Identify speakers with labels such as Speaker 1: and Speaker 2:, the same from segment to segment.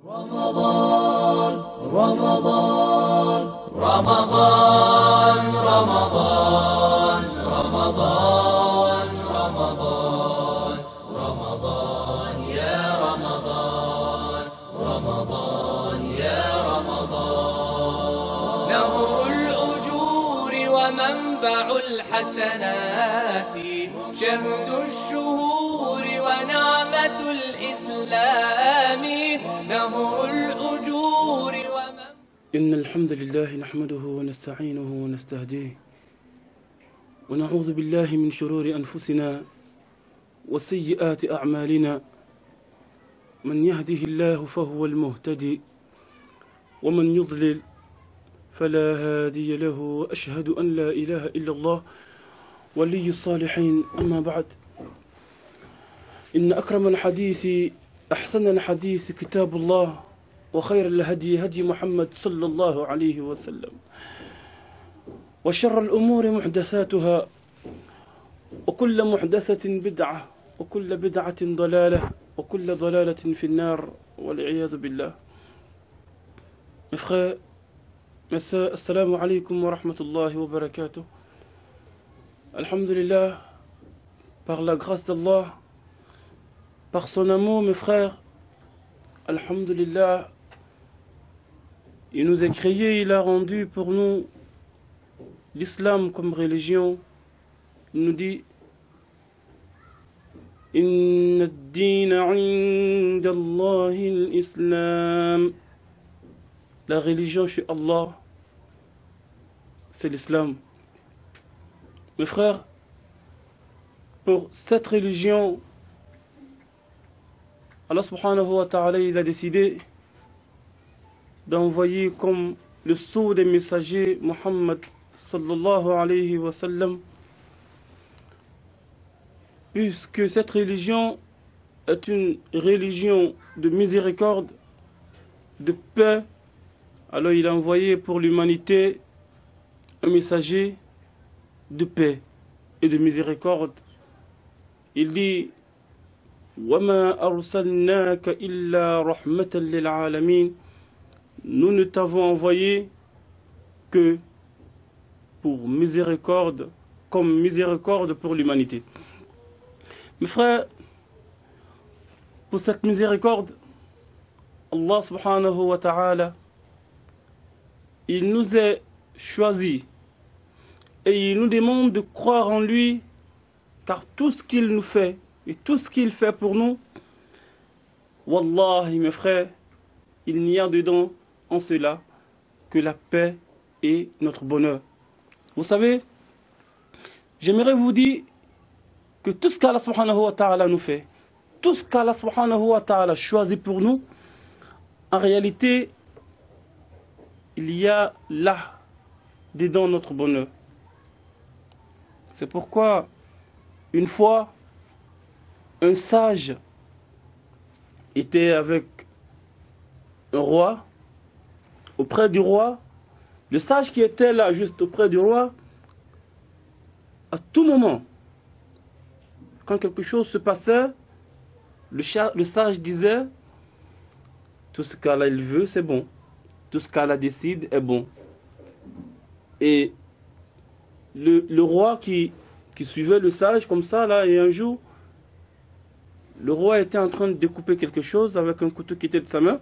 Speaker 1: رمضان رمضان رمضان رمضان رمضان رمضان رمضان يا رمضان رمضان يا رمضان نهر الأجور ومنبع الحسنات شهد الشهور ونعمة الإسلام نهر الأجور
Speaker 2: إن الحمد لله نحمده ونستعينه ونستهديه ونعوذ بالله من شرور أنفسنا وسيئات أعمالنا من يهده الله فهو المهتدي ومن يضلل فلا هادي له وأشهد أن لا إله إلا الله ولي الصالحين. أما بعد، إن أكرم الحديث أحسن الحديث كتاب الله وخير الهدي هدي محمد صلى الله عليه وسلم وشر الأمور محدثاتها وكل محدثة بدعة وكل بدعة ضلالة وكل ضلالة في النار والعياذ بالله. Mes frères, mes sœurs, assalamu alaikum wa rahmatullahi wa barakatuh. Alhamdulillah, par la grâce d'Allah, par son amour, mes frères, alhamdulillah, il nous a créés, il a rendu pour nous l'islam comme religion. Il nous dit Inna ad-dina 'inda Allahi al-Islam. La religion chez Allah, c'est l'islam. Mes frères, pour cette religion, Allah subhanahu wa ta'ala, il a décidé d'envoyer comme le sceau des messagers Muhammad sallallahu alayhi wa sallam, puisque cette religion est une religion de miséricorde, de paix. Alors il a envoyé pour l'humanité un messager de paix et de miséricorde. Il dit وَمَا أَرْسَلْنَاكَ إِلَّا رَحْمَةً لِلْعَالَمِينَ. Nous ne t'avons envoyé que pour miséricorde, comme miséricorde pour l'humanité. Mes frères, pour cette miséricorde, Allah subhanahu wa ta'ala, il nous a choisis et il nous demande de croire en lui, car tout ce qu'il nous fait et tout ce qu'il fait pour nous, wallahi mes frères, il n'y a dedans en cela que la paix et notre bonheur. Vous savez, j'aimerais vous dire que tout ce qu'Allah subhanahu wa ta'ala nous fait, tout ce qu'Allah subhanahu wa ta'ala choisit pour nous, en réalité, il y a là dedans notre bonheur. C'est pourquoi une fois un sage était avec un roi. Auprès du roi, le sage qui était là juste auprès du roi, à tout moment, quand quelque chose se passait, le sage disait tout ce qu'Allah il veut, c'est bon. Tout ce qu'Allah décide est bon. Et le roi qui suivait le sage comme ça, là, et un jour, le roi était en train de découper quelque chose avec un couteau qui était de sa main.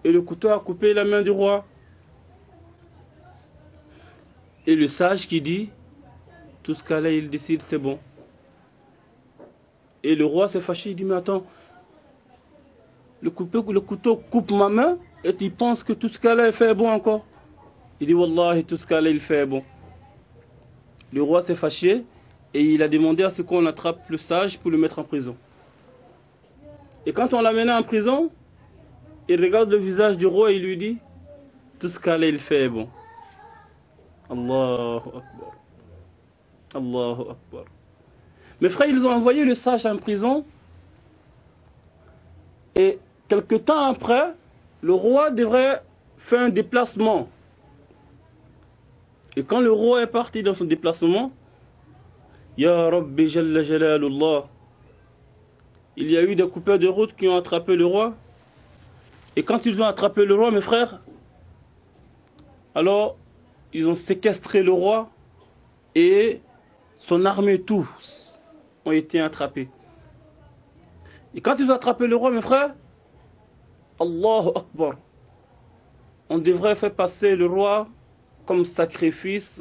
Speaker 2: Et le couteau a coupé la main du roi. Et le sage qui dit, tout ce qu'Allah il décide, c'est bon. Et le roi s'est fâché, il dit, mais attends, le couteau coupe ma main, et tu penses que tout ce qu'Allah fait est bon encore? Il dit, wallahi, tout ce qu'Allah il fait est bon. Le roi s'est fâché, et il a demandé à ce qu'on attrape le sage pour le mettre en prison. Et quand on l'a mené en prison, il regarde le visage du roi et il lui dit, tout ce qu'Allah il fait est bon. Allahu Akbar. Allahu Akbar. Mes frères, ils ont envoyé le sage en prison. Et quelque temps après, le roi devrait faire un déplacement. Et quand le roi est parti dans son déplacement, Ya Rabbi Jalla Jalalullah, il y a eu des coupeurs de route qui ont attrapé le roi Et quand ils ont attrapé le roi, mes frères, alors ils ont séquestré le roi et son armée, tous ont été attrapés. Et quand ils ont attrapé le roi, mes frères, Allahu Akbar, on devrait faire passer le roi comme sacrifice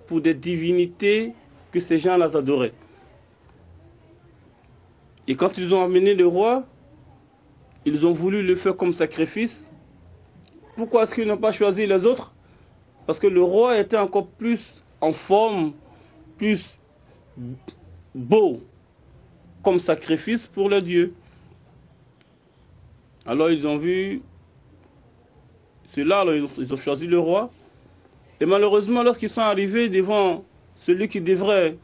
Speaker 2: pour des divinités que ces gens-là adoraient. Et quand ils ont amené le roi, ils ont voulu le faire comme sacrifice. Pourquoi est-ce qu'ils n'ont pas choisi les autres? Parce que le roi était encore plus en forme, plus beau comme sacrifice pour le Dieu. Alors ils ont vu cela, alors ils ont choisi le roi. Et malheureusement, lorsqu'ils sont arrivés devant celui qui devrait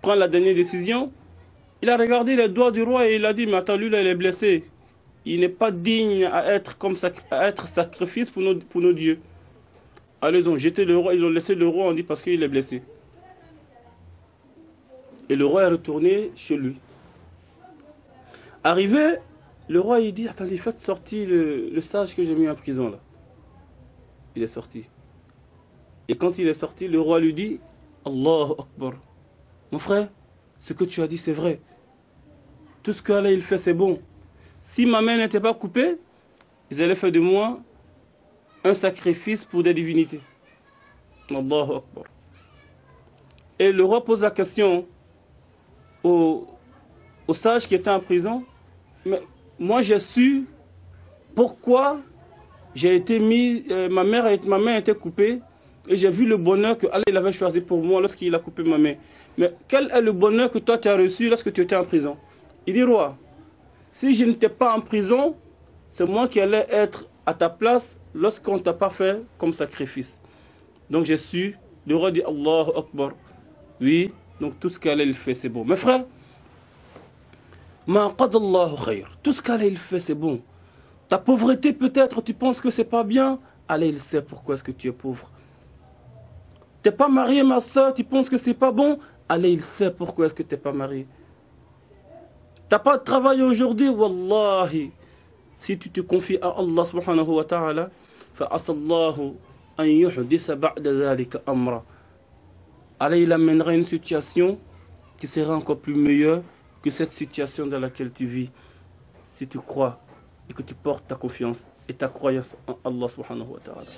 Speaker 2: prendre la dernière décision, il a regardé les doigts du roi et il a dit, mais attends, lui là il est blessé. Il n'est pas digne à être sacrifice pour nos dieux. Alors ils ont jeté le roi, ils ont laissé le roi, on dit, parce qu'il est blessé. Et le roi est retourné chez lui. Arrivé, le roi il dit, attendez, faites sortir le sage que j'ai mis en prison là. Il est sorti. Et quand il est sorti, le roi lui dit, Allahu Akbar. Mon frère, ce que tu as dit c'est vrai. Tout ce qu'Allah il fait c'est bon. Si ma main n'était pas coupée, ils allaient faire de moi un sacrifice pour des divinités. Allahu Akbar. Et le roi pose la question au sage qui était en prison. Mais moi j'ai su pourquoi j'ai été mis, ma main a été coupée et j'ai vu le bonheur que Allah avait choisi pour moi lorsqu'il a coupé ma main. Mais quel est le bonheur que toi tu as reçu lorsque tu étais en prison? Il dit, roi, si je n'étais pas en prison, c'est moi qui allais être à ta place lorsqu'on ne t'a pas fait comme sacrifice. Donc j'ai su, le roi dit Allahu Akbar. Oui, donc tout ce qu'Allah il fait c'est bon. Mes frères, ma qadallahu khayr. Tout ce qu'Allah il fait c'est bon. Ta pauvreté peut-être, tu penses que c'est pas bien. Allah il sait pourquoi est-ce que tu es pauvre. T'es pas marié ma soeur, tu penses que c'est pas bon. Allah il sait pourquoi est-ce que tu n'es pas marié. T'as pas de travail aujourd'hui, wallahi. Si tu te confies à Allah subhanahu wa ta'ala, fa'asallahu an yuhdisa ba'da dhalika amra. Allah il amènera une situation qui sera encore plus meilleure que cette situation dans laquelle tu vis. Si tu crois et que tu portes ta confiance et ta croyance en Allah subhanahu wa ta'ala.